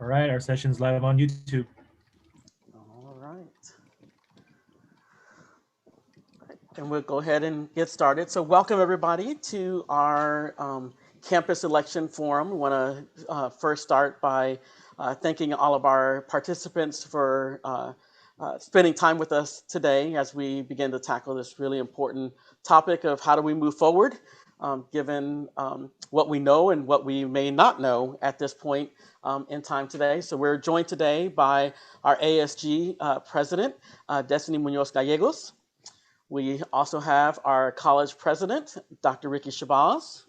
All right, our session's live on YouTube. All right. And we'll go ahead and get started. So welcome everybody to our campus election forum. We want to first start by thanking all of our participants for spending time with us today as we begin to tackle this really important topic of how do we move forward, given what we know and what we may not know at this point in time today. So we're joined today by our ASG president, Destiny Munoz Gallegos. We also have our college president, Dr. Ricky Shabazz.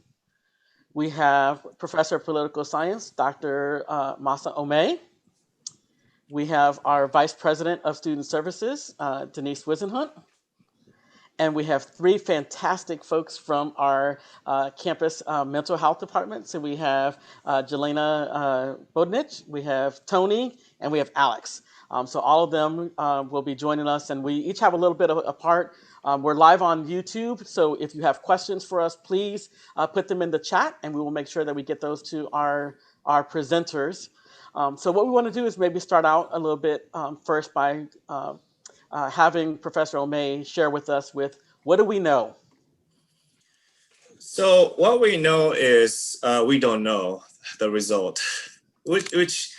We have Professor of Political Science, Dr. Masa Omei. We have our Vice President of Student Services, Denise Wisenhunt. And we have three fantastic folks from our campus mental health department. So we have Jelena Bodnich, we have Tony, and we have Alex. So all of them will be joining us, and we each have a little bit apart. We're live on YouTube, so if you have questions for us, please put them in the chat, and we will make sure that we get those to our presenters. So what we want to do is maybe start out a little bit first by having Professor Omei share with us with what do we know? So what we know is we don't know the result, which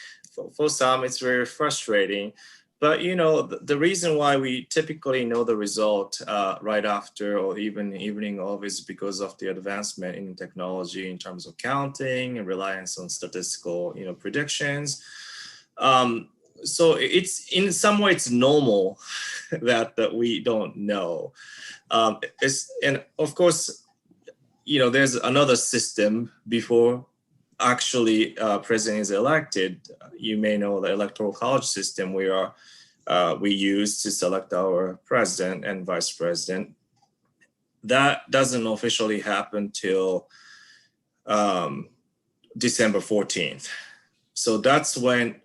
for some it's very frustrating. But you know, the reason why we typically know the result right after or even evening of is because of the advancement in technology in terms of counting and reliance on statistical, predictions. So it's in some way it's normal that we don't know. And of course, there's another system before actually president is elected. You may know the electoral college system we use to select our president and vice president. That doesn't officially happen till December 14th. So that's when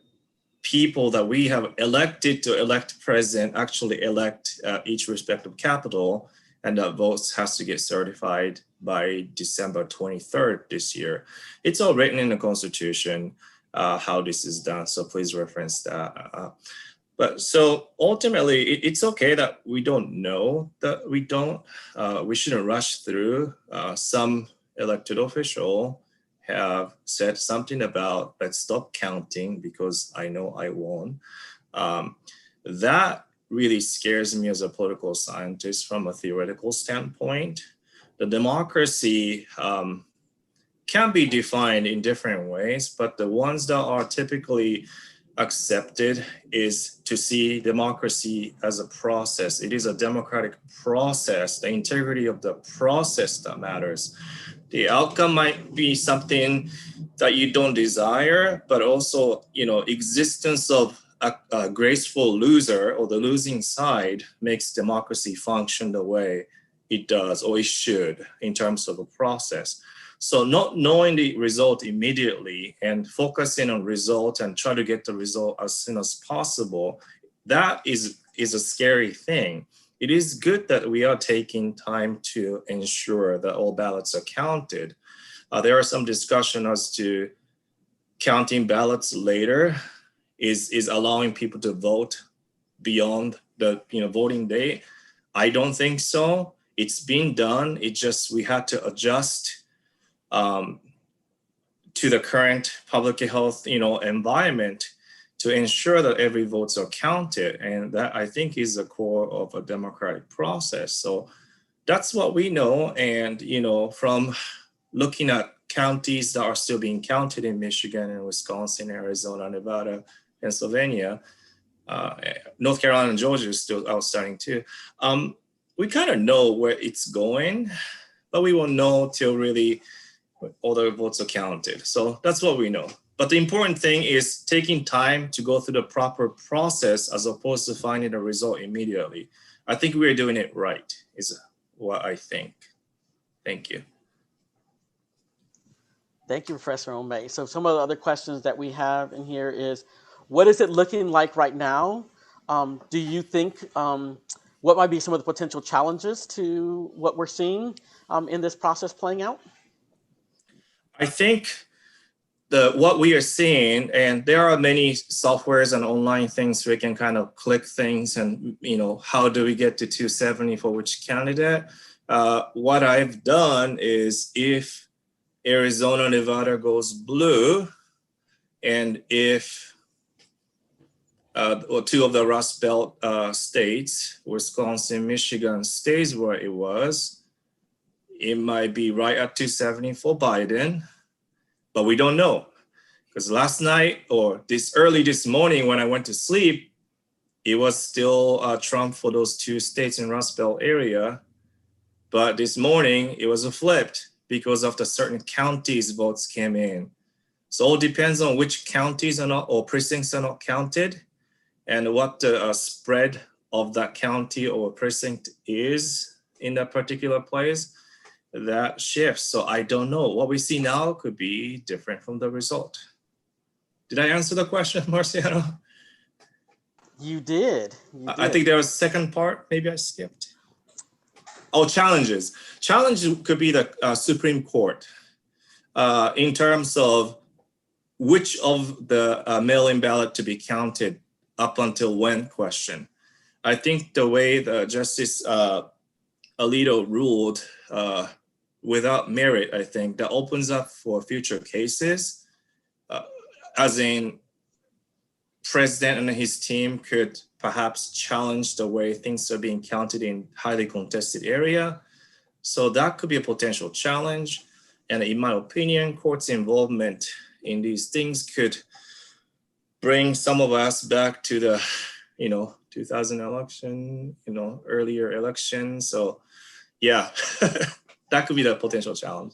people that we have elected to elect president actually elect each respective capital, and that votes has to get certified by December 23rd this year. It's all written in the Constitution how this is done, so please reference that. But so ultimately, it's okay that we don't know, that we shouldn't rush through. Some elected official have said something about let's stop counting because I know I won. That really scares me as a political scientist from a theoretical standpoint. The democracy can be defined in different ways, but the ones that are typically accepted is to see democracy as a process. It is a democratic process, the integrity of the process that matters. The outcome might be something that you don't desire, but also, existence of a graceful loser or the losing side makes democracy function the way it does or it should in terms of a process. So not knowing the result immediately and focusing on result and try to get the result as soon as possible, that is a scary thing. It is good that we are taking time to ensure that all ballots are counted. There are some discussion as to counting ballots later is allowing people to vote beyond the voting day. I don't think so. It's been done. It just we had to adjust to the current public health environment to ensure that every votes are counted, and that I think is the core of a democratic process. So that's what we know, and from looking at counties that are still being counted in Michigan and Wisconsin, Arizona, Nevada, Pennsylvania, North Carolina and Georgia is still outstanding too. We kind of know where it's going, but we won't know till really all the votes are counted. So that's what we know. But the important thing is taking time to go through the proper process as opposed to finding a result immediately. I think we're doing it right, is what I think. Thank you. Thank you, Professor Omei. So some of the other questions that we have in here is, what is it looking like right now? Do you think, what might be some of the potential challenges to what we're seeing in this process playing out? I think what we are seeing, and there are many softwares and online things we can kind of click things and, how do we get to 270 for which candidate? What I've done is if Arizona, Nevada goes blue, and if or two of the Rust Belt states, Wisconsin, Michigan, stays where it was, it might be right at 270 for Biden. But we don't know, because last night or early this morning when I went to sleep, it was still Trump for those two states in Rust Belt area. But this morning it was flipped because of the certain counties votes came in. So it depends on which counties are not, or precincts are not counted, and what the spread of that county or precinct is in that particular place. That shifts. So I don't know. What we see now could be different from the result. Did I answer the question, Marciano? You did. I think there was a second part. Maybe I skipped. Oh, challenges. Challenge could be the Supreme Court in terms of which of the mail-in ballot to be counted up until when question. I think the way the Justice Alito ruled without merit, I think that opens up for future cases, as in president and his team could perhaps challenge the way things are being counted in highly contested area. So that could be a potential challenge. And in my opinion, courts' involvement in these things could bring some of us back to the, 2000 election, earlier election. So yeah, that could be the potential challenge.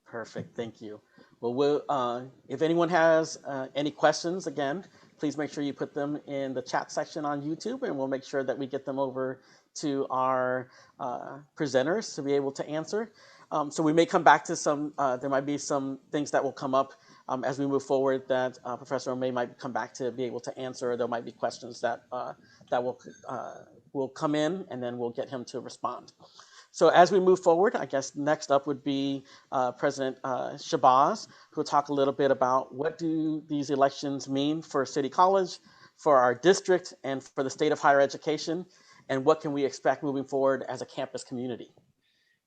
Perfect. Thank you. Well, if anyone has any questions, again, please make sure you put them in the chat section on YouTube, and we'll make sure that we get them over to our presenters to be able to answer. So we may come back to some, there might be some things that will come up as we move forward that Professor O'May might come back to be able to answer, or there might be questions that will come in, and then we'll get him to respond. So as we move forward, I guess next up would be President Shabazz, who will talk a little bit about what do these elections mean for City College, for our district, and for the state of higher education, and what can we expect moving forward as a campus community.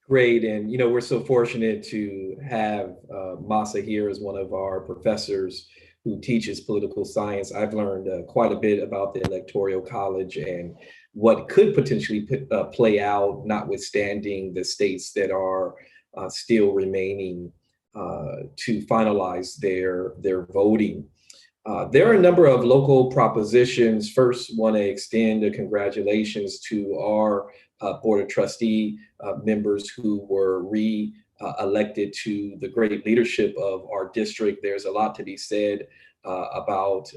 Great, and we're so fortunate to have Masa here as one of our professors who teaches political science. I've learned quite a bit about the Electoral College and what could potentially play out, notwithstanding the states that are still remaining to finalize their voting. There are a number of local propositions. First, want to extend a congratulations to our Board of Trustee members who were re-elected to the great leadership of our district. There's a lot to be said about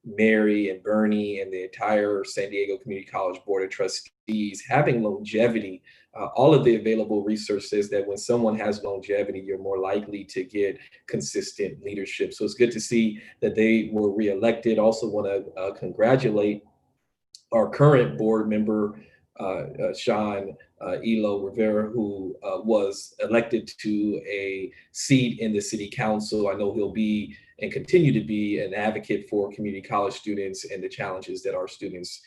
Mary and Bernie and the entire San Diego Community College Board of Trustees having longevity. All of the available research says that when someone has longevity, you're more likely to get consistent leadership. So it's good to see that they were reelected. Also want to congratulate our current board member, Sean Elo Rivera, who was elected to a seat in the city council. I know he'll be and continue to be an advocate for community college students and the challenges that our students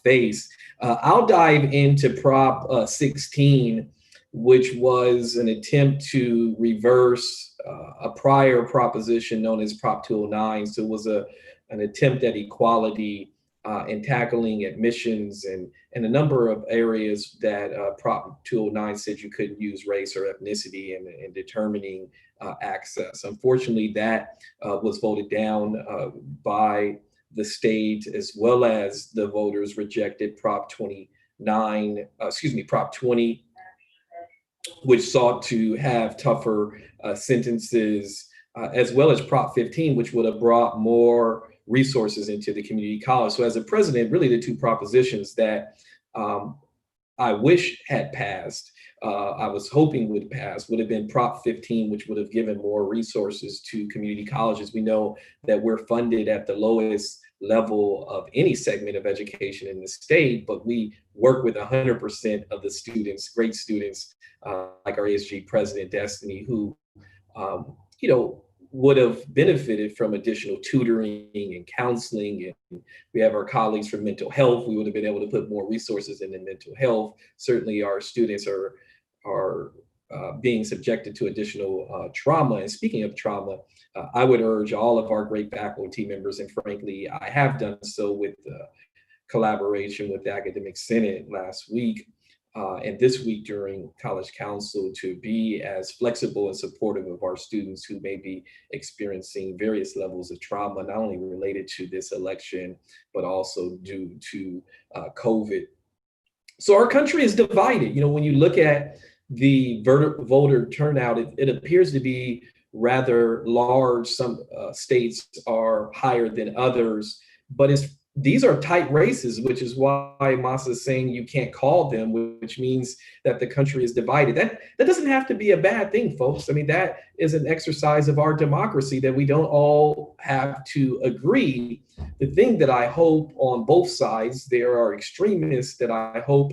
face. I'll dive into Prop 16, which was an attempt to reverse a prior proposition known as Prop 209. So it was an attempt at equality in tackling admissions and a number of areas that Prop 209 said you couldn't use race or ethnicity in determining access. Unfortunately, that was voted down by the state, as well as the voters rejected Prop 20, which sought to have tougher sentences, as well as Prop 15, which would have brought more resources into the community college. So as a president, really the two propositions that I wish had passed, I was hoping would pass, would have been Prop 15, which would have given more resources to community colleges. We know that we're funded at the lowest level of any segment of education in the state, but we work with 100% of the students, great students, like our ASG president, Destiny, who would have benefited from additional tutoring and counseling. And we have our colleagues from mental health. We would have been able to put more resources into mental health. Certainly our students are being subjected to additional trauma. And speaking of trauma, I would urge all of our great faculty members, and frankly, I have done so with collaboration with the Academic Senate last week, and this week during College Council, to be as flexible and supportive of our students who may be experiencing various levels of trauma, not only related to this election, but also due to COVID. So our country is divided. When you look at the voter turnout, it appears to be rather large. Some states are higher than others, but these are tight races, which is why Masa is saying you can't call them, which means that the country is divided. That doesn't have to be a bad thing, folks. I mean, that is an exercise of our democracy, that we don't all have to agree. The thing that I hope on both sides, there are extremists that I hope,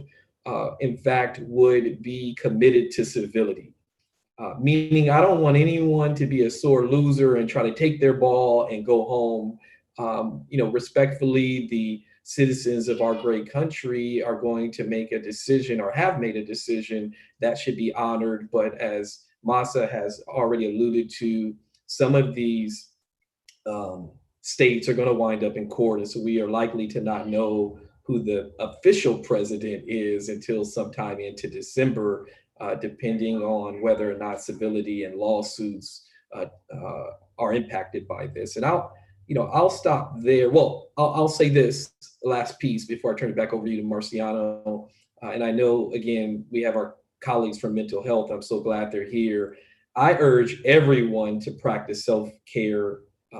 in fact, would be committed to civility. Meaning I don't want anyone to be a sore loser and try to take their ball and go home. Respectfully, the citizens of our great country are going to make a decision, or have made a decision, that should be honored. But as Masa has already alluded to, some of these states are going to wind up in court. And so we are likely to not know who the official president is until sometime into December, depending on whether or not civility and lawsuits are impacted by this. And I'll stop there. Well, I'll say this last piece before I turn it back over to you, to Marciano. And I know, again, we have our colleagues from mental health. I'm so glad they're here. I urge everyone to practice self-care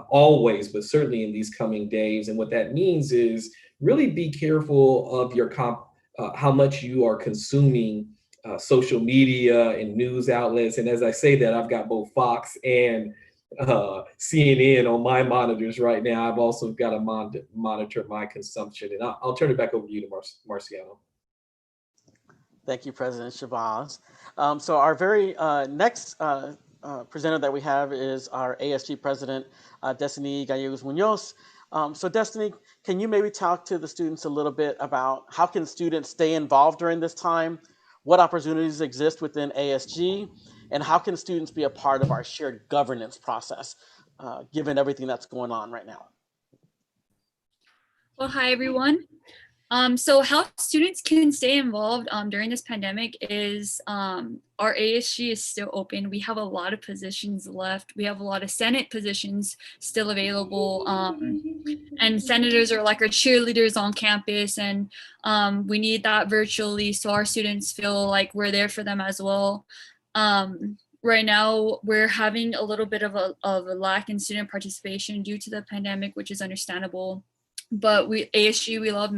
always, but certainly in these coming days. And what that means is really be careful of your how much you are consuming social media and news outlets. And as I say that, I've got both Fox and CNN on my monitors right now. I've also got to monitor my consumption. And I'll turn it back over to you, to Marciano. Thank you, President Shabazz. So our very next presenter that we have is our ASG President, Destiny Gallegos Munoz. So Destiny, can you maybe talk to the students a little bit about how can students stay involved during this time? What opportunities exist within ASG? And how can students be a part of our shared governance process, given everything that's going on right now? Well, hi, everyone. So how students can stay involved during this pandemic is our ASG is still open. We have a lot of positions left. We have a lot of Senate positions still available. And senators are like our cheerleaders on campus, and we need that virtually so our students feel like we're there for them as well. Right now, we're having a little bit of a lack in student participation due to the pandemic, which is understandable. But ASG, we love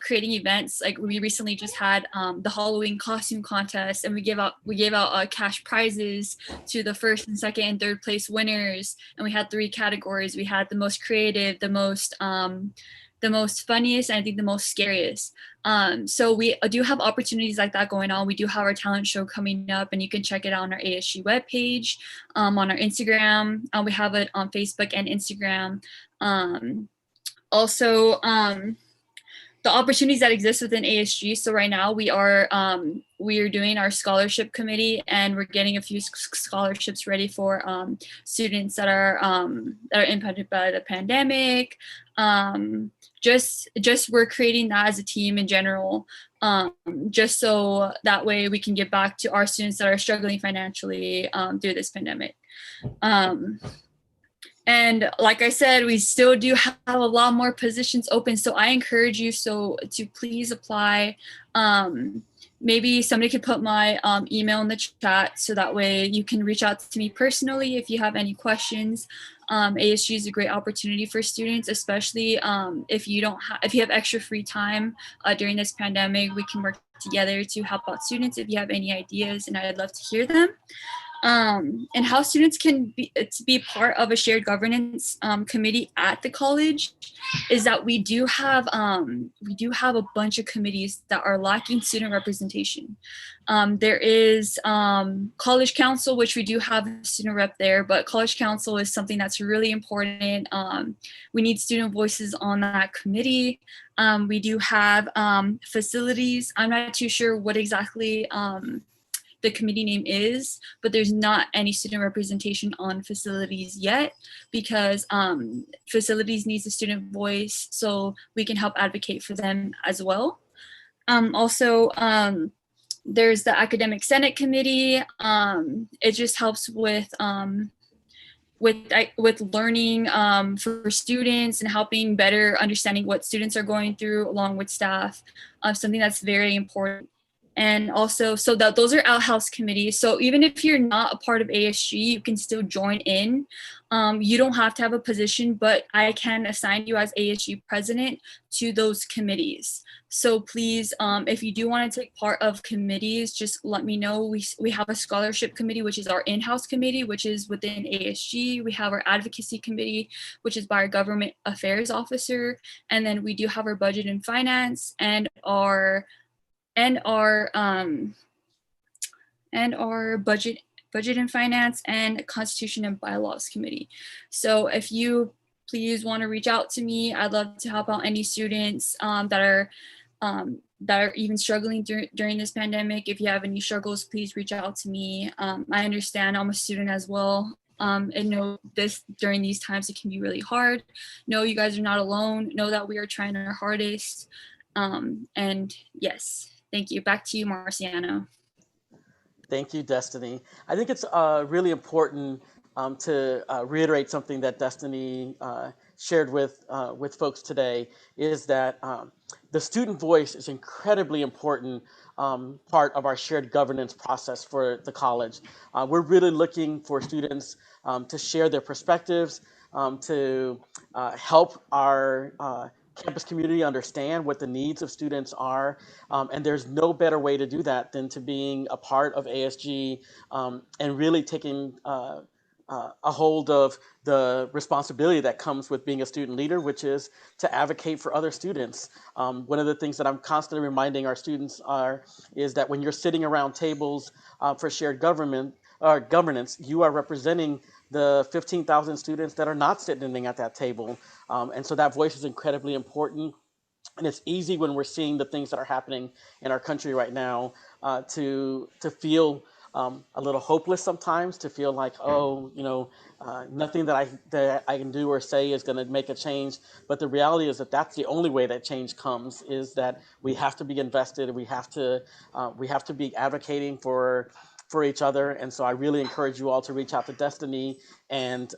creating events. Like we recently just had the Halloween costume contest, and we gave out cash prizes to the first and second and third place winners. And we had 3 categories. We had the most creative, the most funniest, and I think the most scariest. So we do have opportunities like that going on. We do have our talent show coming up, and you can check it out on our ASG webpage, on our Instagram. We have it on Facebook and Instagram. Also, the opportunities that exist within ASG. So right now we are doing our scholarship committee, and we're getting a few scholarships ready for students that are impacted by the pandemic. Just we're creating that as a team in general, just so that way we can get back to our students that are struggling financially through this pandemic. And like I said, we still do have a lot more positions open. So I encourage you to please apply. Maybe somebody could put my email in the chat so that way you can reach out to me personally if you have any questions. ASG is a great opportunity for students, especially if you have extra free time during this pandemic. We can work together to help out students if you have any ideas, and I'd love to hear them. And how students can be part of a shared governance committee at the college is that we do have a bunch of committees that are lacking student representation. There is college council, which we do have a student rep there, but college council is something that's really important. We need student voices on that committee. We do have facilities. I'm not too sure what exactly the committee name is, but there's not any student representation on facilities yet because facilities needs a student voice, so we can help advocate for them as well. Also, there's the Academic Senate Committee. It just helps with learning for students and helping better understanding what students are going through along with staff, something that's very important. And also, so that those are outhouse committees. So even if you're not a part of ASG, you can still join in. You don't have to have a position, but I can assign you as ASG president to those committees. So please, if you do want to take part of committees, just let me know. We have a scholarship committee, which is our in-house committee, which is within ASG. We have our advocacy committee, which is by our government affairs officer. And then we do have our budget and finance and our budget and finance and constitution and bylaws committee. So if you please want to reach out to me, I'd love to help out any students that are even struggling during this pandemic. If you have any struggles, please reach out to me. I understand I'm a student as well. And know this during these times, it can be really hard. Know you guys are not alone. Know that we are trying our hardest. And yes. Thank you. Back to you, Marciano. Thank you, Destiny. I think it's really important to reiterate something that Destiny shared with folks today, is that the student voice is incredibly important part of our shared governance process for the college. We're really looking for students to share their perspectives, to help our campus community understand what the needs of students are, and there's no better way to do that than to being a part of ASG and really taking a hold of the responsibility that comes with being a student leader, which is to advocate for other students. One of the things that I'm constantly reminding our students is that when you're sitting around tables for shared governance, you are representing the 15,000 students that are not sitting at that table. And so that voice is incredibly important. And it's easy when we're seeing the things that are happening in our country right now to feel a little hopeless sometimes, to feel like, nothing that I can do or say is going to make a change. But the reality is that that's the only way that change comes, is that we have to be invested. We have to be advocating for each other. And so I really encourage you all to reach out to Destiny and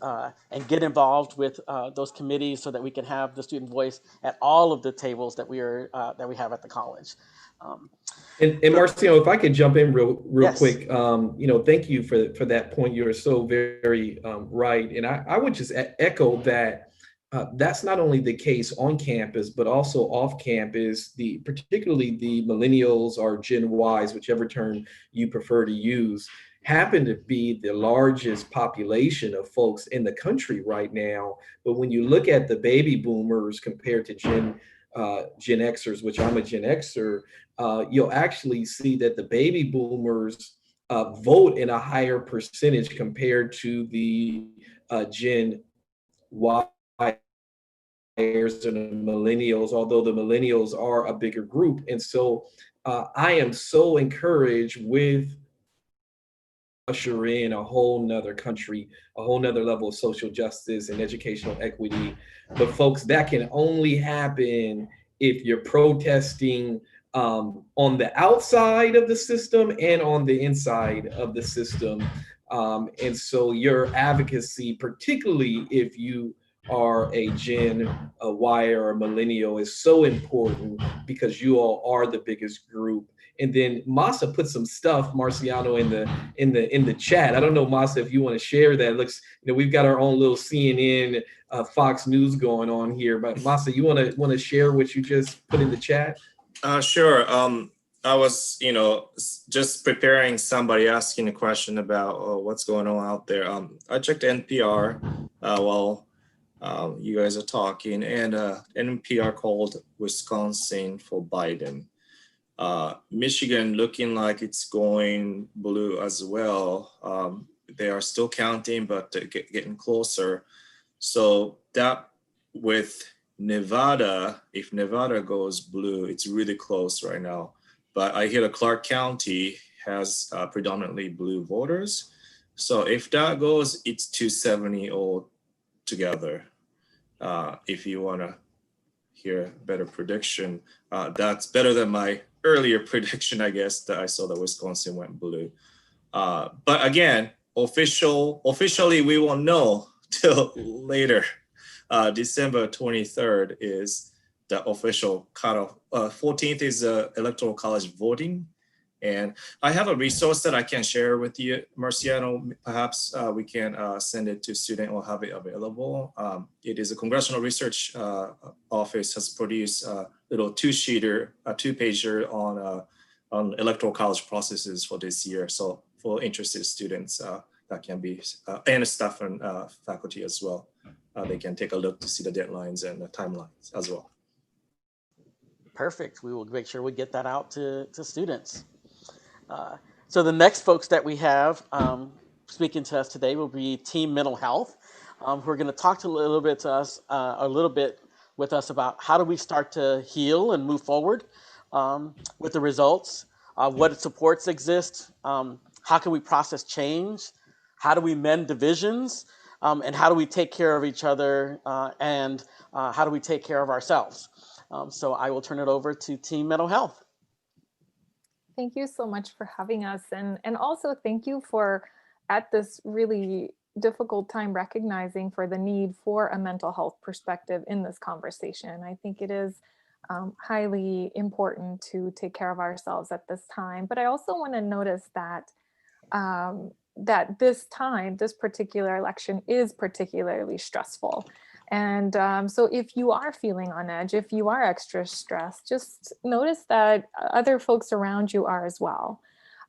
get involved with those committees so that we can have the student voice at all of the tables that we have at the college. And Marcio, if I could jump in real Yes. quick, thank you for that point. You're so very right. And I would just echo that that's not only the case on campus, but also off campus, particularly the millennials or Gen Ys, whichever term you prefer to use, happen to be the largest population of folks in the country right now. But when you look at the baby boomers compared to Gen Xers, which I'm a Gen Xer, you'll actually see that the baby boomers vote in a higher percentage compared to the Gen Y and the millennials, although the millennials are a bigger group. And so I am so encouraged with usher in a whole nother country, a whole nother level of social justice and educational equity. But folks, that can only happen if you're protesting on the outside of the system and on the inside of the system. And so your advocacy, particularly if you are a Gen Y or a millennial, is so important because you all are the biggest group. And then Masa put some stuff, Marciano, in the chat. I don't know, Masa, if you want to share that. It looks, we've got our own little CNN, Fox News going on here. But Masa, you want to share what you just put in the chat? Sure. I was, just preparing somebody asking a question about what's going on out there. I checked NPR while you guys are talking, and NPR called Wisconsin for Biden. Michigan looking like it's going blue as well. They are still counting, but getting closer. So that with Nevada, if Nevada goes blue, it's really close right now. But I hear that Clark County has predominantly blue voters. So if that goes, it's 270 all together. If you want to hear a better prediction, that's better than my earlier prediction, I guess, that I saw that Wisconsin went blue. But again, officially, we won't know till later. December 23rd is the official cutoff. 14th is Electoral College voting. And I have a resource that I can share with you, Marciano. Perhaps we can send it to student or have it available. It is a Congressional Research Office has produced a little two-pager on Electoral College processes for this year. So for interested students, that can be, and staff and faculty as well. They can take a look to see the deadlines and the timelines as well. Perfect. We will make sure we get that out to students. So the next folks that we have speaking to us today will be Team Mental Health, who are going to talk a little bit with us about how do we start to heal and move forward with the results, what supports exist, how can we process change, how do we mend divisions, and how do we take care of each other, and how do we take care of ourselves. So I will turn it over to Team Mental Health. Thank you so much for having us. And also thank you for, at this really difficult time, recognizing for the need for a mental health perspective in this conversation. I think it is highly important to take care of ourselves at this time. But I also want to notice that that this particular election is particularly stressful. And so if you are feeling on edge, if you are extra stressed, just notice that other folks around you are as well.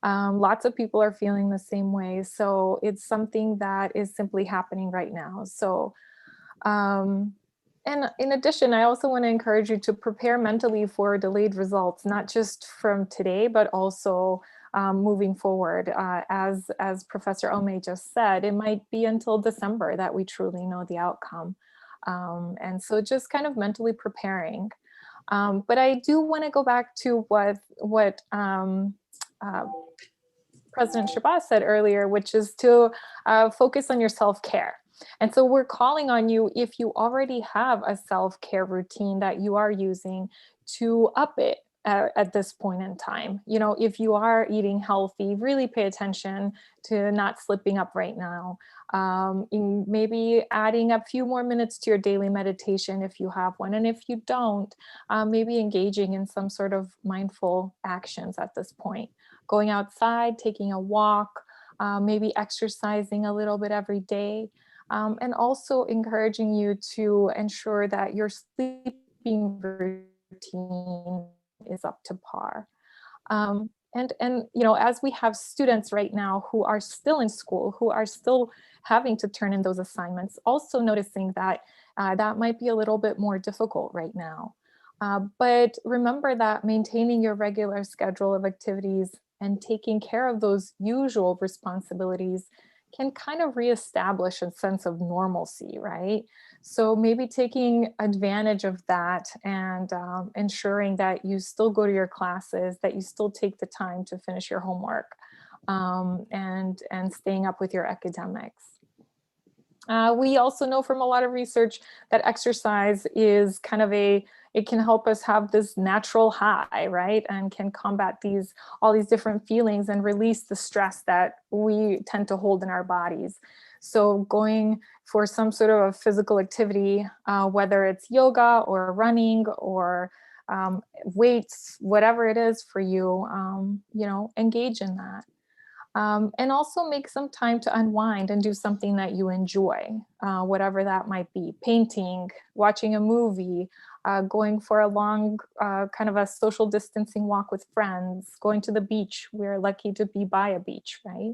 Lots of people are feeling the same way. So it's something that is simply happening right now. So, and in addition, I also want to encourage you to prepare mentally for delayed results, not just from today, but also moving forward. As Professor Ome just said, it might be until December that we truly know the outcome. And so just kind of mentally preparing. But I do want to go back to what President Shabazz said earlier, which is to focus on your self-care. And so we're calling on you, if you already have a self-care routine that you are using, to up it at this point in time. You know, if you are eating healthy, really pay attention to not slipping up right now. Maybe adding a few more minutes to your daily meditation if you have one. And if you don't, maybe engaging in some sort of mindful actions at this point. Going outside, taking a walk, maybe exercising a little bit every day. And also encouraging you to ensure that your sleeping routine is up to par. And you know, as we have students right now who are still in school, who are still having to turn in those assignments, also noticing that that might be a little bit more difficult right now. But remember that maintaining your regular schedule of activities and taking care of those usual responsibilities can kind of reestablish a sense of normalcy, right? So maybe taking advantage of that and ensuring that you still go to your classes, that you still take the time to finish your homework, and staying up with your academics. We also know from a lot of research that exercise is kind of it can help us have this natural high, right? And can combat all these different feelings and release the stress that we tend to hold in our bodies. So going for some sort of a physical activity, whether it's yoga or running or weights, whatever it is for you, you know, engage in that. And also make some time to unwind and do something that you enjoy, whatever that might be. Painting, watching a movie, going for a long kind of a social distancing walk with friends, going to the beach. We're lucky to be by a beach, right?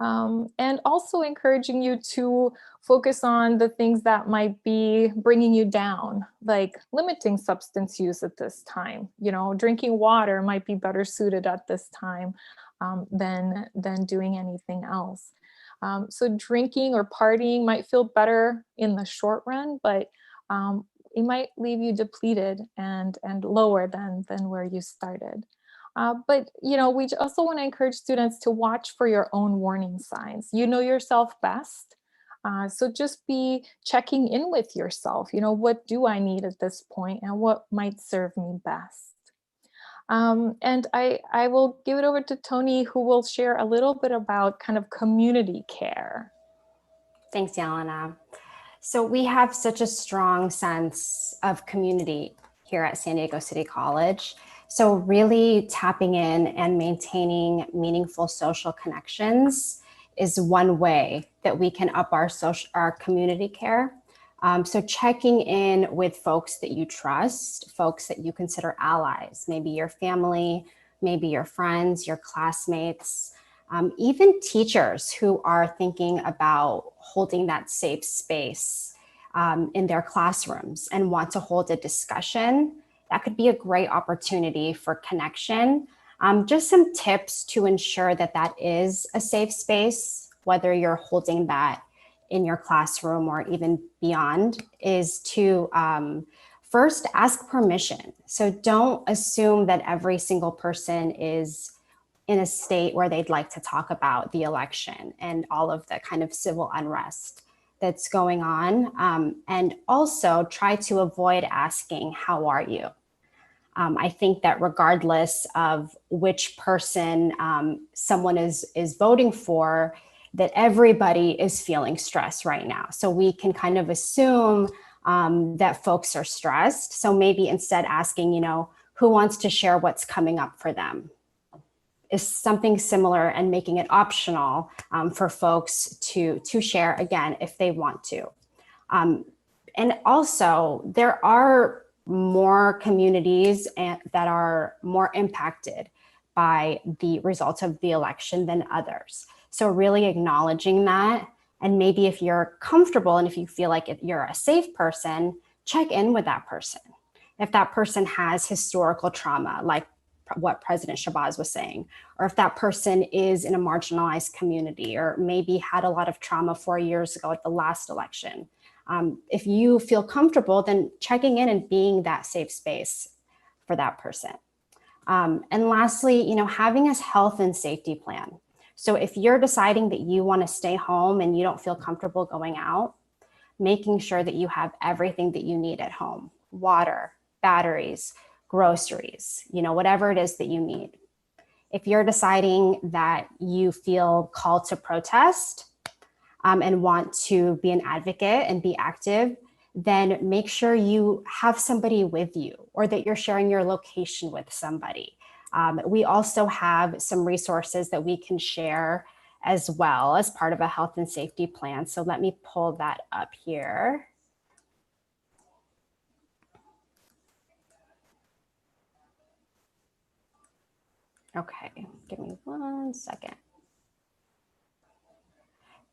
And also encouraging you to focus on the things that might be bringing you down, like limiting substance use at this time. You know, drinking water might be better suited at this time than doing anything else. So drinking or partying might feel better in the short run, but it might leave you depleted and lower than where you started. But, you know, we also want to encourage students to watch for your own warning signs. You know yourself best. So just be checking in with yourself. You know, what do I need at this point and what might serve me best? And I will give it over to Tony, who will share a little bit about kind of community care. Thanks, Yelena. So we have such a strong sense of community here at San Diego City College. So really tapping in and maintaining meaningful social connections is one way that we can up our community care. So checking in with folks that you trust, folks that you consider allies, maybe your family, maybe your friends, your classmates, even teachers who are thinking about holding that safe space in their classrooms and want to hold a discussion. That could be a great opportunity for connection. Just some tips to ensure that that is a safe space, whether you're holding that in your classroom or even beyond, is to first ask permission. So don't assume that every single person is in a state where they'd like to talk about the election and all of the kind of civil unrest that's going on. And also try to avoid asking, how are you? I think that regardless of which person someone is voting for, that everybody is feeling stress right now. So we can kind of assume that folks are stressed. So maybe instead asking, you know, who wants to share what's coming up for them is something similar, and making it optional for folks to share again if they want to. And also there are more communities that are more impacted by the results of the election than others. So really acknowledging that, and maybe if you're comfortable and if you feel like you're a safe person, check in with that person. If that person has historical trauma, like what President Shabazz was saying, or if that person is in a marginalized community, or maybe had a lot of trauma 4 years ago at the last election. If you feel comfortable, then checking in and being that safe space for that person. And lastly, you know, having a health and safety plan. So if you're deciding that you want to stay home and you don't feel comfortable going out, making sure that you have everything that you need at home: water, batteries, groceries, you know, whatever it is that you need. If you're deciding that you feel called to protest and want to be an advocate and be active, then make sure you have somebody with you, or that you're sharing your location with somebody. We also have some resources that we can share as well as part of a health and safety plan. So let me pull that up here. Okay, give me 1 second.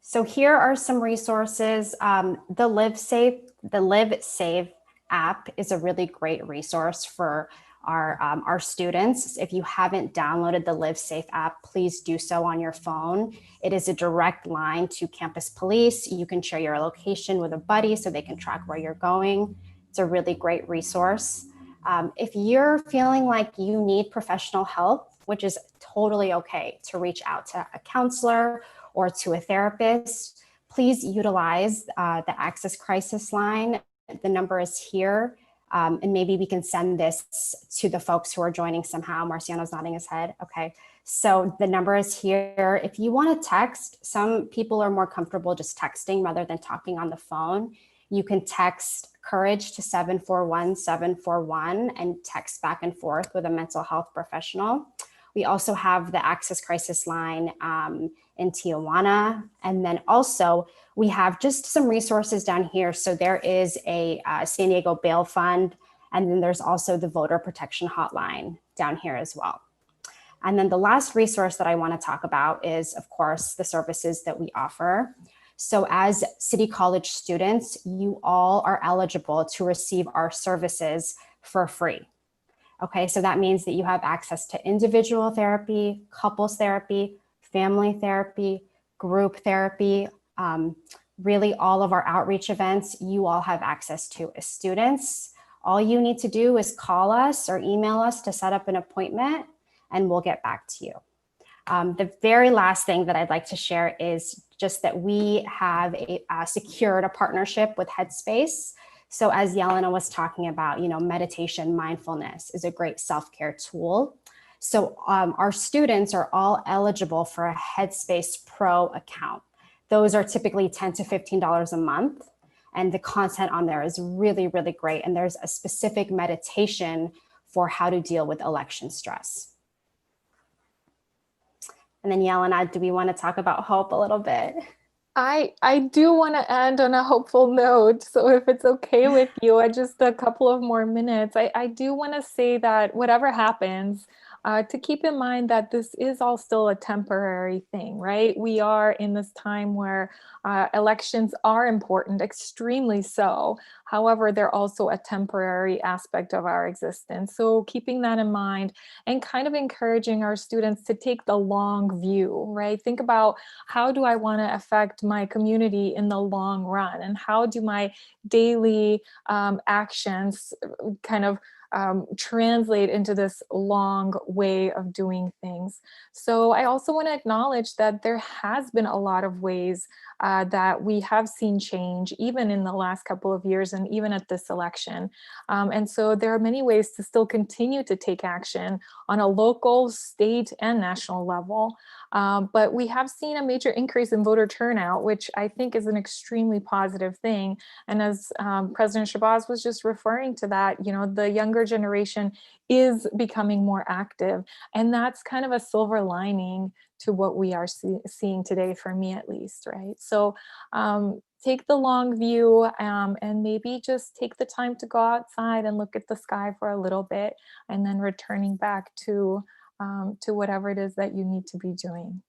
So here are some resources. The Live Safe app is a really great resource for our students. If you haven't downloaded the Live Safe app, please do so on your phone. It is a direct line to campus police. You can share your location with a buddy so they can track where you're going. It's a really great resource. If you're feeling like you need professional help, which is totally okay, to reach out to a counselor or to a therapist, please utilize the Access Crisis Line. The number is here. And maybe we can send this to the folks who are joining somehow. Marciano's nodding his head. Okay, so the number is here. If you want to text, some people are more comfortable just texting rather than talking on the phone. You can text COURAGE to 741-741 and text back and forth with a mental health professional. We also have the Access Crisis Line in Tijuana. And then also we have just some resources down here. So there is a San Diego Bail Fund, and then there's also the Voter Protection Hotline down here as well. And then the last resource that I want to talk about is, of course, the services that we offer. So as City College students, you all are eligible to receive our services for free. Okay, so that means that you have access to individual therapy, couples therapy, family therapy, group therapy, really all of our outreach events, you all have access to as students. All you need to do is call us or email us to set up an appointment, and we'll get back to you. The very last thing that I'd like to share is just that we have secured a partnership with Headspace. So as Yelena was talking about, meditation, mindfulness is a great self-care tool. So our students are all eligible for a Headspace Pro account. Those are typically $10 to $15 a month. And the content on there is really, really great. And there's a specific meditation for how to deal with election stress. And then Yelena, do we want to talk about hope a little bit? I do want to end on a hopeful note. So if it's okay with you, just a couple of more minutes, I do want to say that whatever happens, to keep in mind that this is all still a temporary thing, right? We are in this time where elections are important, extremely so. However, they're also a temporary aspect of our existence. So keeping that in mind and kind of encouraging our students to take the long view, right? Think about, how do I want to affect my community in the long run? And how do my daily actions kind of translate into this long way of doing things. So I also want to acknowledge that there has been a lot of ways that we have seen change, even in the last couple of years and even at this election. And so there are many ways to still continue to take action on a local, state, and national level. But we have seen a major increase in voter turnout, which I think is an extremely positive thing. And as President Shabazz was just referring to that, the younger generation is becoming more active. And that's kind of a silver lining to what we are seeing today, for me at least, right? So take the long view and maybe just take the time to go outside and look at the sky for a little bit, and then returning back to whatever it is that you need to be doing.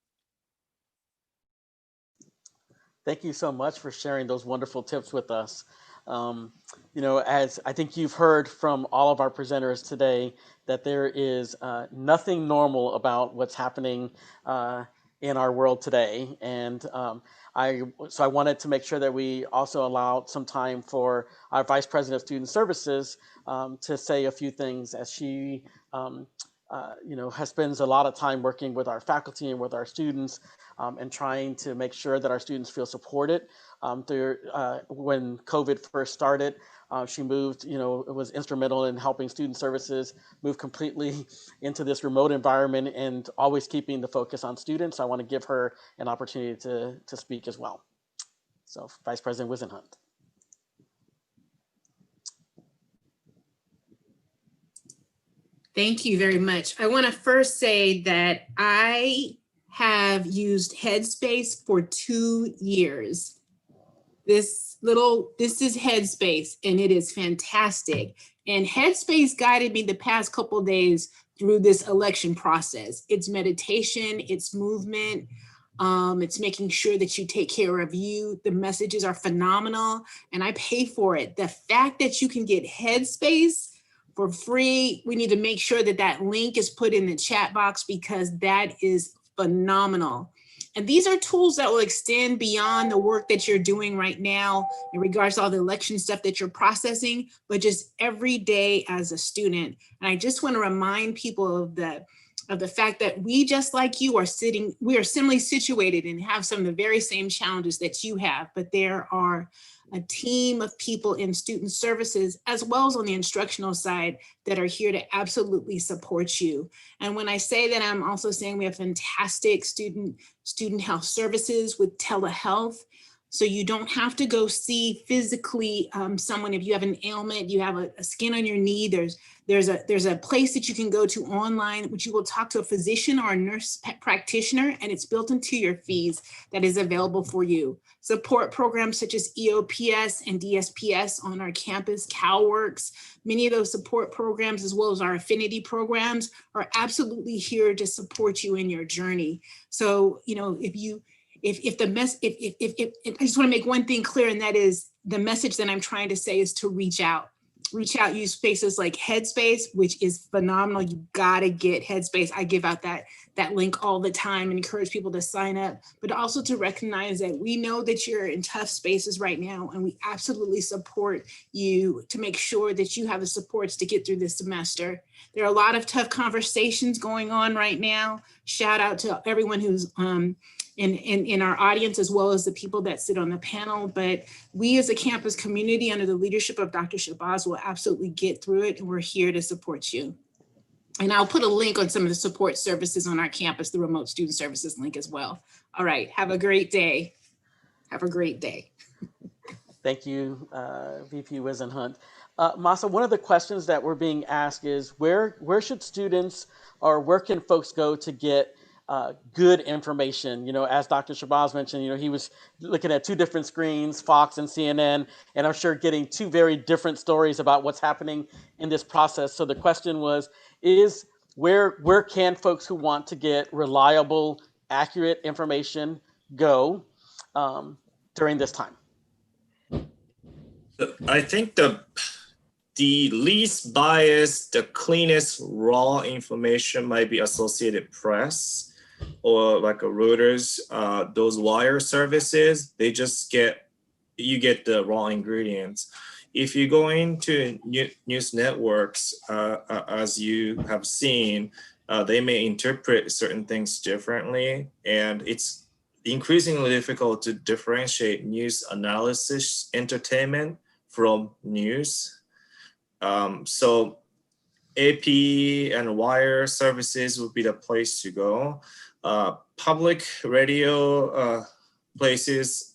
Thank you so much for sharing those wonderful tips with us. As I think you've heard from all of our presenters today, that there is nothing normal about what's happening in our world today. And I wanted to make sure that we also allowed some time for our Vice President of Student Services to say a few things, as she spends a lot of time working with our faculty and with our students, and trying to make sure that our students feel supported. When COVID first started, she moved, was instrumental in helping Student Services move completely into this remote environment and always keeping the focus on students. I want to give her an opportunity to speak as well. So, Vice President Wisenhunt. Thank you very much. I want to first say that I have used Headspace for 2 years. This is Headspace, and it is fantastic. And Headspace guided me the past couple of days through this election process. It's meditation, it's movement, it's making sure that you take care of you. The messages are phenomenal, and I pay for it. The fact that you can get Headspace for free, we need to make sure that that link is put in the chat box, because that is phenomenal. And these are tools that will extend beyond the work that you're doing right now in regards to all the election stuff that you're processing, but just every day as a student. And I just want to remind people of the fact that we, just like you, we are similarly situated and have some of the very same challenges that you have, but there are a team of people in student services, as well as on the instructional side, that are here to absolutely support you. And when I say that, I'm also saying we have fantastic student health services with telehealth. So you don't have to go see physically someone. If you have an ailment, you have a skin on your knee, there's a place that you can go to online, which you will talk to a physician or a nurse practitioner, and it's built into your fees that is available for you. Support programs such as EOPS and DSPS on our campus, CalWorks, many of those support programs, as well as our affinity programs, are absolutely here to support you in your journey. So, you know, I just want to make one thing clear, and that is the message that I'm trying to say is to reach out. Reach out, use spaces like Headspace, which is phenomenal. You gotta get Headspace. I give out that link all the time and encourage people to sign up, but also to recognize that we know that you're in tough spaces right now, and we absolutely support you to make sure that you have the supports to get through this semester. There are a lot of tough conversations going on right now. Shout out to everyone who's in our audience, as well as the people that sit on the panel. But we as a campus community under the leadership of Dr. Shabazz will absolutely get through it, and we're here to support you. And I'll put a link on some of the support services on our campus, the remote student services link as well. All right, have a great day. Have a great day. Thank you, VP Wisenhunt. Masa, one of the questions that we're being asked is where should students, or where can folks go to get good information? You know, as Dr. Shabazz mentioned, you know, he was looking at two different screens, Fox and CNN, and I'm sure getting two very different stories about what's happening in this process. So the question was, where can folks who want to get reliable, accurate information go during this time? I think the least biased, the cleanest raw information might be Associated Press or like a Reuters. Those wire services, you get the raw ingredients. If you go into news networks, as you have seen, they may interpret certain things differently, and it's increasingly difficult to differentiate news analysis, entertainment from news. So AP and wire services would be the place to go. Public radio places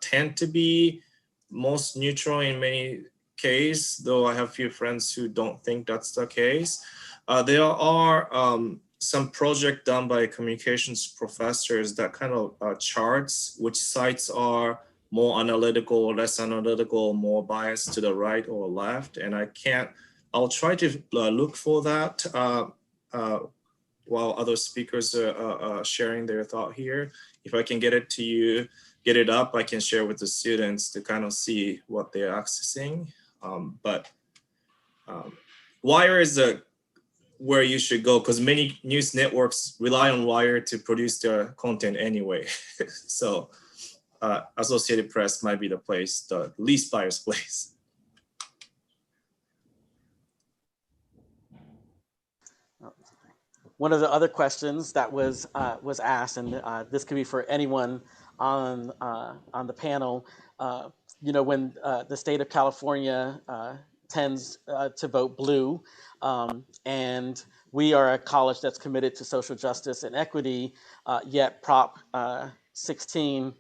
tend to be most neutral in many cases, though I have a few friends who don't think that's the case. There are some project done by communications professors that kind of charts which sites are more analytical or less analytical, more biased to the right or left. And I'll try to look for that while other speakers are sharing their thought here. If I can get it to you, get it up, I can share with the students to kind of see what they're accessing. But Wire is where you should go, because many news networks rely on Wire to produce their content anyway. So Associated Press might be the place, the least biased place. One of the other questions that was asked, and this could be for anyone on the panel, you know, when the state of California tends to vote blue, and we are a college that's committed to social justice and equity, yet Prop 16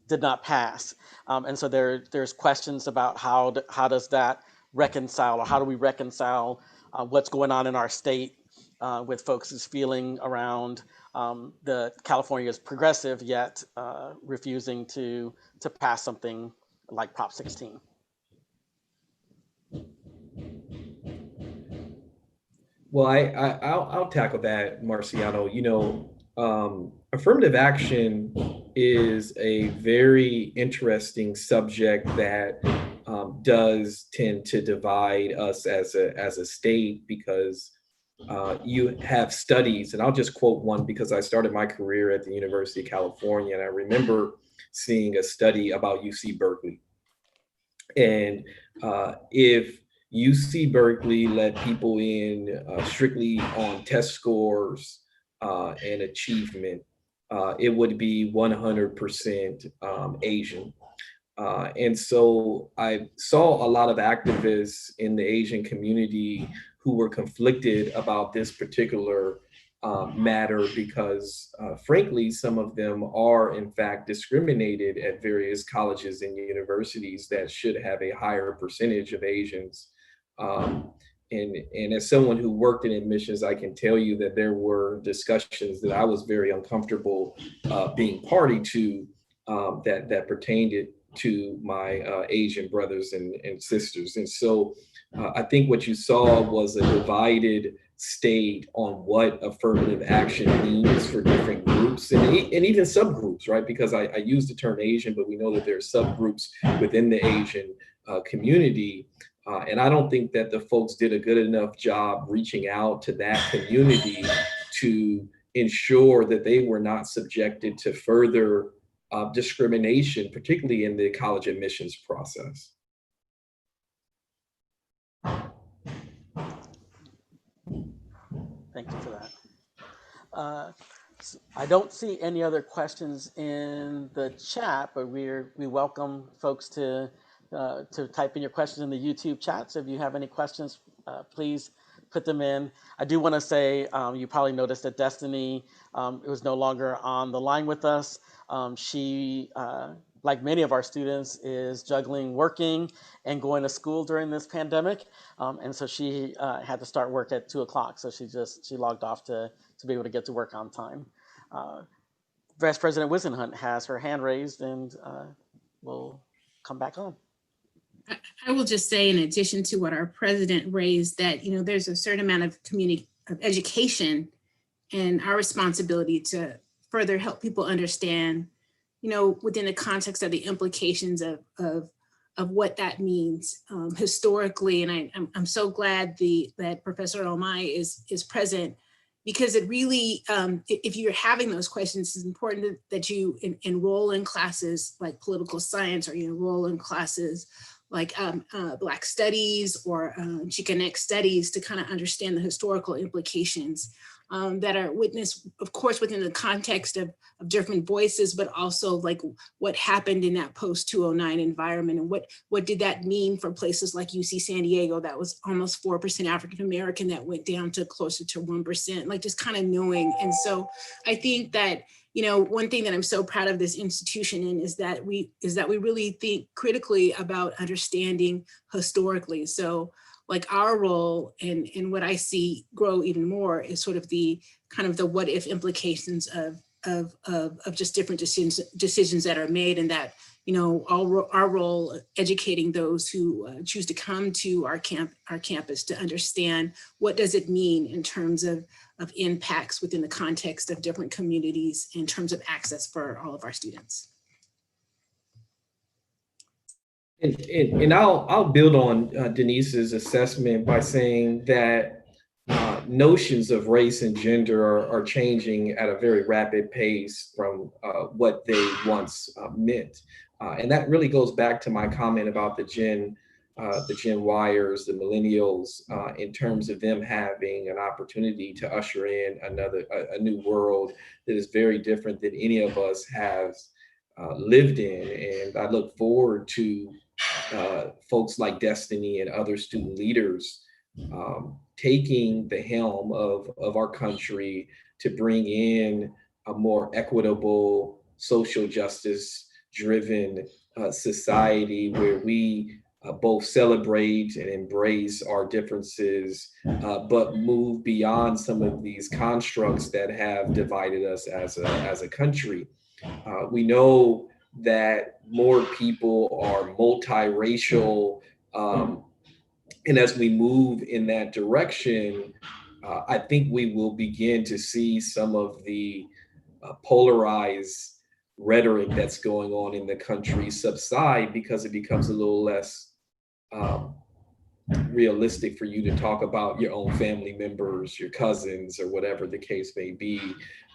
did not pass, and so there's questions about how does that reconcile, or how do we reconcile what's going on in our state with folks' feeling around the California's progressive, yet refusing to pass something like Prop 16. Well, I'll tackle that, Marciano. You know, affirmative action is a very interesting subject that does tend to divide us as a state, because you have studies, and I'll just quote one because I started my career at the University of California, and I remember seeing a study about UC Berkeley. And if UC Berkeley let people in strictly on test scores and achievement, it would be 100% Asian. And so I saw a lot of activists in the Asian community who were conflicted about this particular matter because, frankly, some of them are in fact discriminated at various colleges and universities that should have a higher percentage of Asians. And as someone who worked in admissions, I can tell you that there were discussions that I was very uncomfortable being party to that pertained to my Asian brothers and sisters. And so I think what you saw was a divided state on what affirmative action means for different groups and even subgroups, right? Because I use the term Asian, but we know that there are subgroups within the Asian community. And I don't think that the folks did a good enough job reaching out to that community to ensure that they were not subjected to further discrimination, particularly in the college admissions process. Thank you for that. I don't see any other questions in the chat, but we welcome folks to type in your questions in the YouTube chat. So if you have any questions, please put them in. I do want to say, you probably noticed that Destiny was no longer on the line with us. She, like many of our students, is juggling working and going to school during this pandemic. And so she had to start work at 2 o'clock. So she logged off to be able to get to work on time. Vice President Wisenhunt has her hand raised and will come back on. I will just say, in addition to what our president raised, that, there's a certain amount of community of education and our responsibility to further help people understand, within the context of the implications of what that means historically. And I'm so glad that Professor Omai is present, because it really, if you're having those questions, it's important that you enroll in classes like political science, or you enroll in classes like Black Studies or Chicanx Studies, to kind of understand the historical implications that are witnessed, of course, within the context of different voices, but also like what happened in that post-209 environment, and what did that mean for places like UC San Diego that was almost 4% African-American, that went down to closer to 1%, like just kind of knowing. And so I think that, one thing that I'm so proud of this institution in is that we really think critically about understanding historically. So like our role, and what I see grow even more, is sort of the kind of the what if implications of just different decisions that are made, and that, our role educating those who choose to come to our campus to understand what does it mean in terms of impacts within the context of different communities in terms of access for all of our students. And I'll build on Denise's assessment by saying that notions of race and gender are changing at a very rapid pace from what they once meant. And that really goes back to my comment about the Gen Yers, the millennials, in terms of them having an opportunity to usher in a new world that is very different than any of us have lived in. And I look forward to folks like Destiny and other student leaders taking the helm of our country to bring in a more equitable, social justice driven society where we both celebrate and embrace our differences, but move beyond some of these constructs that have divided us as a country. We know that more people are multiracial, and as we move in that direction, I think we will begin to see some of the polarized rhetoric that's going on in the country subside, because it becomes a little less realistic for you to talk about your own family members, your cousins, or whatever the case may be.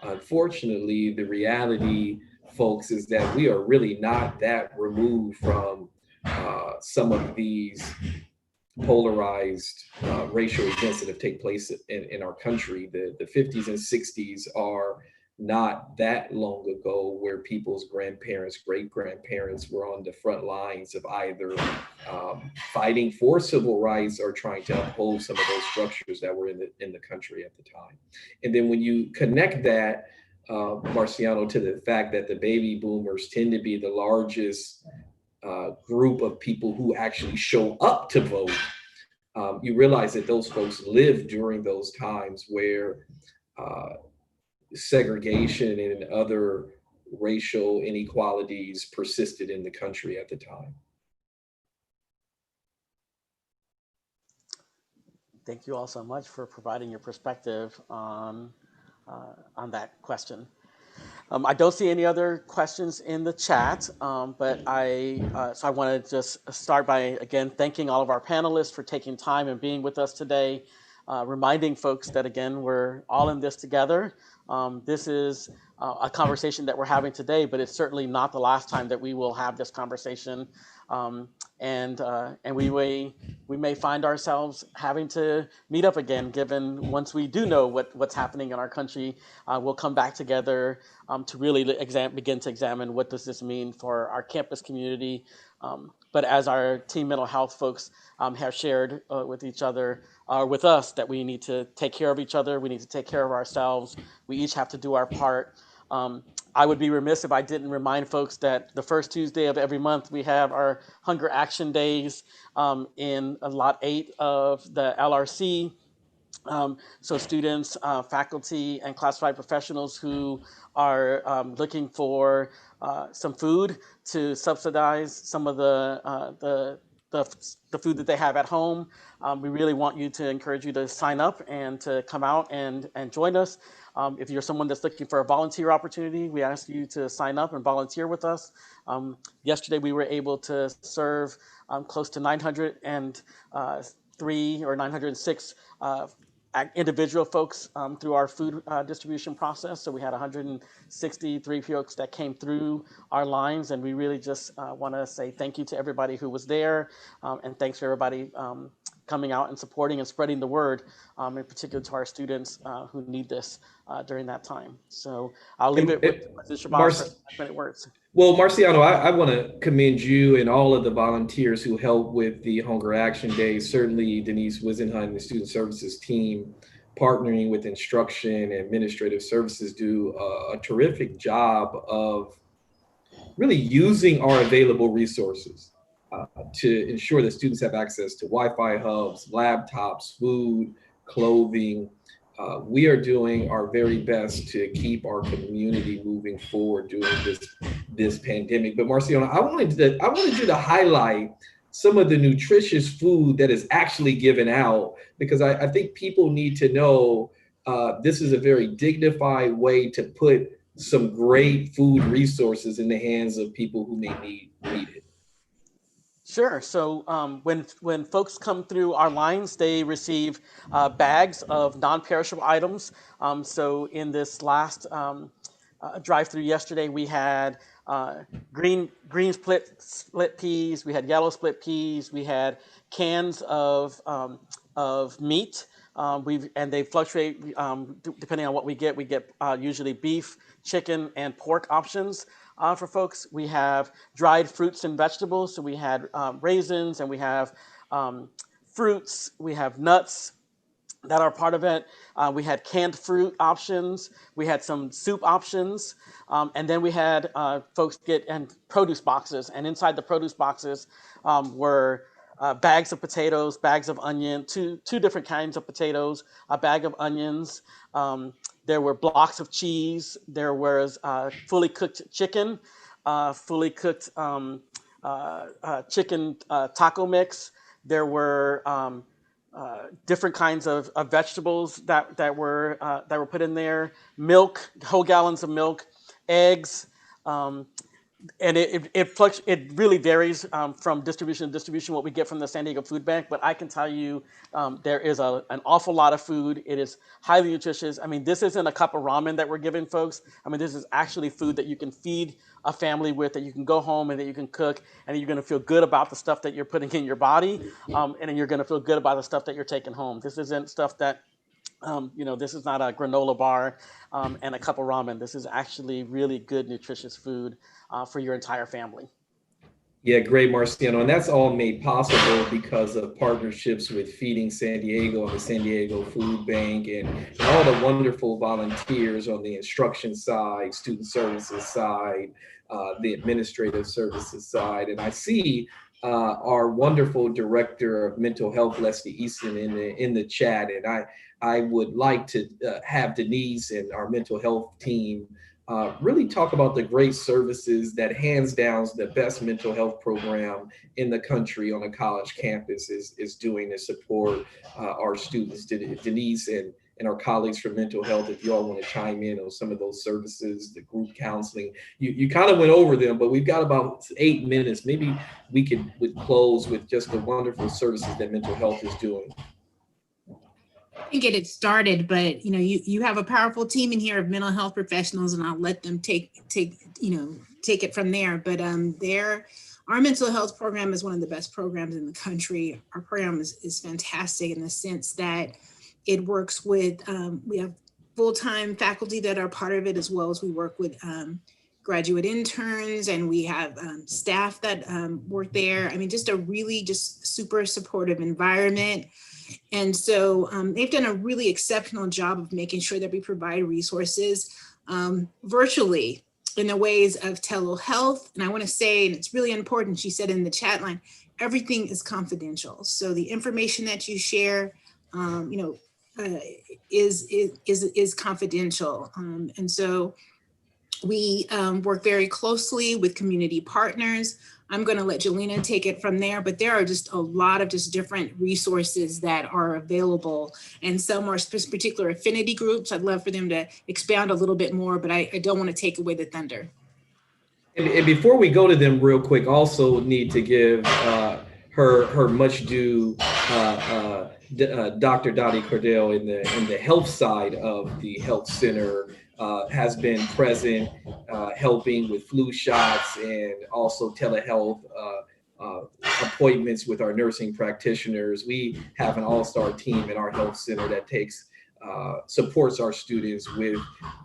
Unfortunately, the reality, folks, is that we are really not that removed from some of these polarized racial events that have taken place in our country. The 50s and 60s are not that long ago where people's grandparents, great-grandparents were on the front lines of either fighting for civil rights or trying to uphold some of those structures that were in the country at the time. And then when you connect that, Marciano, to the fact that the baby boomers tend to be the largest group of people who actually show up to vote, you realize that those folks lived during those times where segregation and other racial inequalities persisted in the country at the time. Thank you all so much for providing your perspective on that question. I don't see any other questions in the chat, but so I want to just start by, again, thanking all of our panelists for taking time and being with us today, reminding folks that, again, we're all in this together. This is a conversation that we're having today, but it's certainly not the last time that we will have this conversation. And we may find ourselves having to meet up again, given once we do know what's happening in our country, we'll come back together to really begin to examine what does this mean for our campus community. But as our team mental health folks have shared with each other, with us, that we need to take care of each other, we need to take care of ourselves, we each have to do our part. I would be remiss if I didn't remind folks that the first Tuesday of every month, we have our Hunger Action Days in Lot 8 of the LRC. So students, faculty, and classified professionals who are looking for some food to subsidize some of the food that they have at home. We really want you to encourage you to sign up and to come out and join us. If you're someone that's looking for a volunteer opportunity, we ask you to sign up and volunteer with us. Yesterday, we were able to serve close to 903 or 906 individual folks through our food distribution process. So we had 163 folks that came through our lines, and we really just want to say thank you to everybody who was there, and thanks for everybody coming out and supporting and spreading the word, in particular to our students who need this during that time. So I'll leave it with Shabazz for 5-minute words. Well, Marciano, I want to commend you and all of the volunteers who helped with the Hunger Action Days. Certainly Denise Wisenhunt and the Student Services team, partnering with instruction and administrative services, do a terrific job of really using our available resources to ensure that students have access to Wi-Fi hubs, laptops, food, clothing. We are doing our very best to keep our community moving forward during this pandemic. But Marciano, I wanted you to highlight some of the nutritious food that is actually given out, because I think people need to know this is a very dignified way to put some great food resources in the hands of people who may need it. Sure. So when folks come through our lines, they receive bags of non-perishable items. So in this last drive-through yesterday, we had green split peas, we had yellow split peas, we had cans of meat. And they fluctuate depending on what we get. We get usually beef, chicken, and pork options. For folks, we have dried fruits and vegetables. So we had raisins, and we have fruits, we have nuts that are part of it. We had canned fruit options. We had some soup options. And then we had folks get produce boxes. And inside the produce boxes were bags of potatoes, bags of onion, two different kinds of potatoes, a bag of onions. There were blocks of cheese. There was fully cooked chicken, fully cooked chicken taco mix. There were different kinds of vegetables that were put in there. Milk, whole gallons of milk, eggs. And it really varies from distribution to distribution what we get from the San Diego Food Bank. But I can tell you there is an awful lot of food. It is highly nutritious. I mean, this isn't a cup of ramen that we're giving folks. I mean, this is actually food that you can feed a family with, that you can go home and that you can cook, and you're going to feel good about the stuff that you're putting in your body, and then you're going to feel good about the stuff that you're taking home. This isn't stuff that This is not a granola bar and a cup of ramen. This is actually really good, nutritious food for your entire family. Yeah, great, Marciano. And that's all made possible because of partnerships with Feeding San Diego and the San Diego Food Bank and all the wonderful volunteers on the instruction side, student services side, the administrative services side. And I see our wonderful director of mental health, Leslie Easton, in the chat. And I would like to have Denise and our mental health team really talk about the great services that hands down the best mental health program in the country on a college campus is doing to support our students. Denise and our colleagues from mental health, if you all want to chime in on some of those services, the group counseling, you kind of went over them, but we've got about 8 minutes. Maybe we would close with just the wonderful services that mental health is doing. I can get it started, but you have a powerful team in here of mental health professionals, and I'll let them take it from there. But our mental health program is one of the best programs in the country. Our program is fantastic in the sense that it works with we have full-time faculty that are part of it, as well as we work with graduate interns, and we have staff that work there. I mean, just a really super supportive environment. And so they've done a really exceptional job of making sure that we provide resources virtually in the ways of telehealth. And I want to say, and it's really important, she said in the chat line, everything is confidential. So the information that you share, is confidential. And so we work very closely with community partners. I'm going to let Jelena take it from there, but there are just a lot of different resources that are available, and some are particular affinity groups. I'd love for them to expound a little bit more, but I don't want to take away the thunder. And before we go to them real quick, also need to give her much due, Dr. Dottie Cordell in the health side of the health center. Has been present, helping with flu shots and also telehealth appointments with our nursing practitioners. We have an all-star team in our health center that supports our students with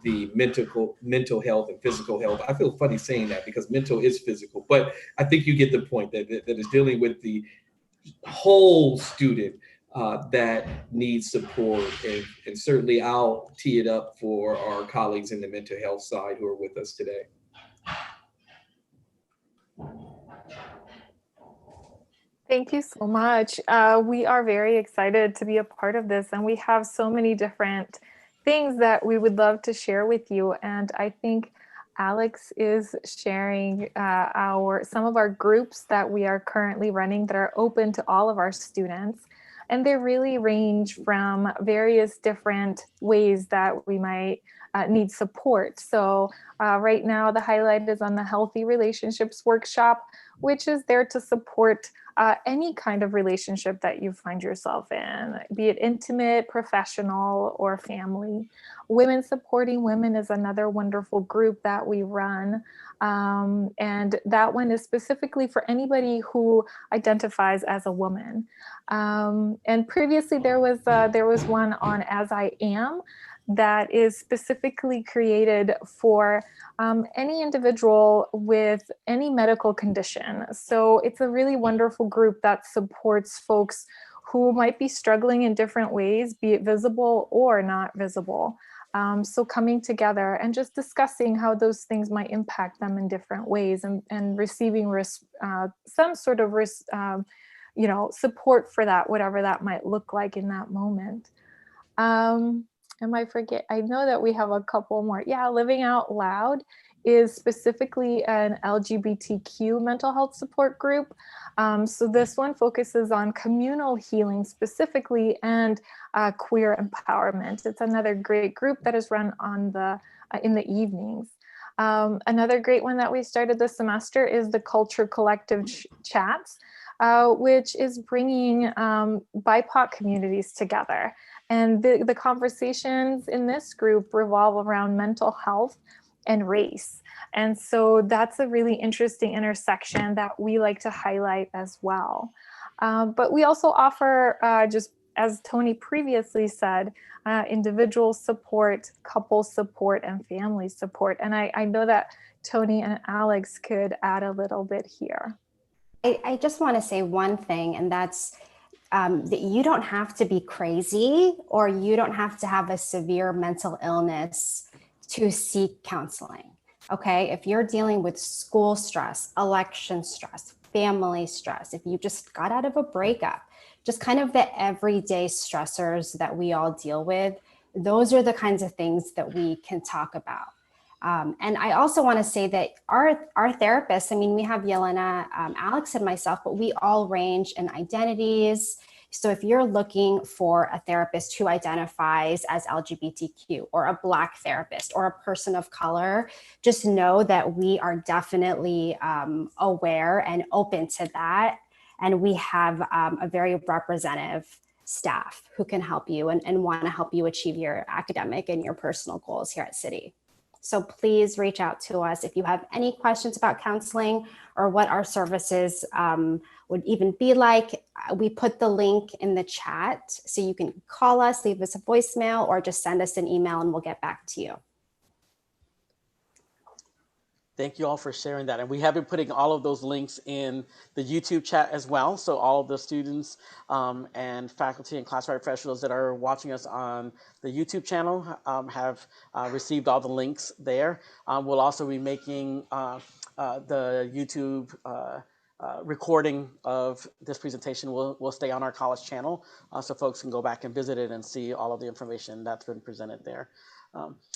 the mental health and physical health. I feel funny saying that because mental is physical, but I think you get the point that is dealing with the whole student that needs support. And certainly I'll tee it up for our colleagues in the mental health side who are with us today. Thank you so much. We are very excited to be a part of this, and we have so many different things that we would love to share with you. And I think Alex is sharing some of our groups that we are currently running that are open to all of our students. And they really range from various different ways that we might need support. So right now, the highlight is on the Healthy Relationships Workshop, which is there to support any kind of relationship that you find yourself in, be it intimate, professional, or family. Women Supporting Women is another wonderful group that we run. And that one is specifically for anybody who identifies as a woman. And previously there was one on As I Am that is specifically created for any individual with any medical condition. So it's a really wonderful group that supports folks who might be struggling in different ways, be it visible or not visible. So coming together and just discussing how those things might impact them in different ways, and receiving some sort of support for that, whatever that might look like in that moment. I know that we have a couple more. Yeah, Living Out Loud is specifically an LGBTQ mental health support group. So this one focuses on communal healing specifically and queer empowerment. It's another great group that is run in the evenings. Another great one that we started this semester is the Culture Collective Chats, which is bringing BIPOC communities together. And the conversations in this group revolve around mental health and race. And so that's a really interesting intersection that we like to highlight as well. But we also offer just as Tony previously said, individual support, couple support, and family support. And I know that Tony and Alex could add a little bit here. I just want to say one thing, and that's that you don't have to be crazy or you don't have to have a severe mental illness to seek counseling. Okay, if you're dealing with school stress, election stress, family stress, if you just got out of a breakup, just kind of the everyday stressors that we all deal with, those are the kinds of things that we can talk about. And I also want to say that our therapists, I mean, we have Yelena, Alex, and myself, but we all range in identities. So if you're looking for a therapist who identifies as LGBTQ or a Black therapist or a person of color, just know that we are definitely aware and open to that. And we have a very representative staff who can help you and want to help you achieve your academic and your personal goals here at City. So please reach out to us if you have any questions about counseling or what our services would even be like. We put the link in the chat so you can call us, leave us a voicemail, or just send us an email and we'll get back to you. Thank you all for sharing that. And we have been putting all of those links in the YouTube chat as well. So all of the students and faculty and classified professionals that are watching us on the YouTube channel have received all the links there. We'll also be making the YouTube recording of this presentation will stay on our college channel so folks can go back and visit it and see all of the information that's been presented there.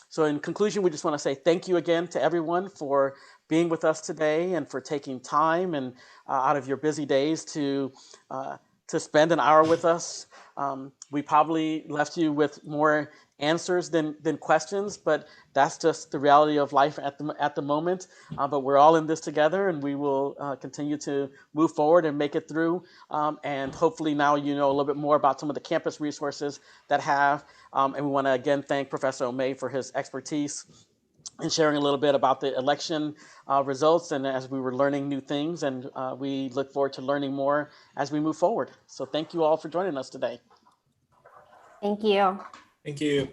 So in conclusion, we just want to say thank you again to everyone for being with us today and for taking time and out of your busy days to spend an hour with us. We probably left you with more answers than questions, but that's just the reality of life at the moment. But we're all in this together, and we will continue to move forward and make it through. And hopefully now you know a little bit more about some of the campus resources that have. And we want to again thank Professor O'May for his expertise and sharing a little bit about the election results, and as we were learning new things, and we look forward to learning more as we move forward. So thank you all for joining us today. Thank you. Thank you.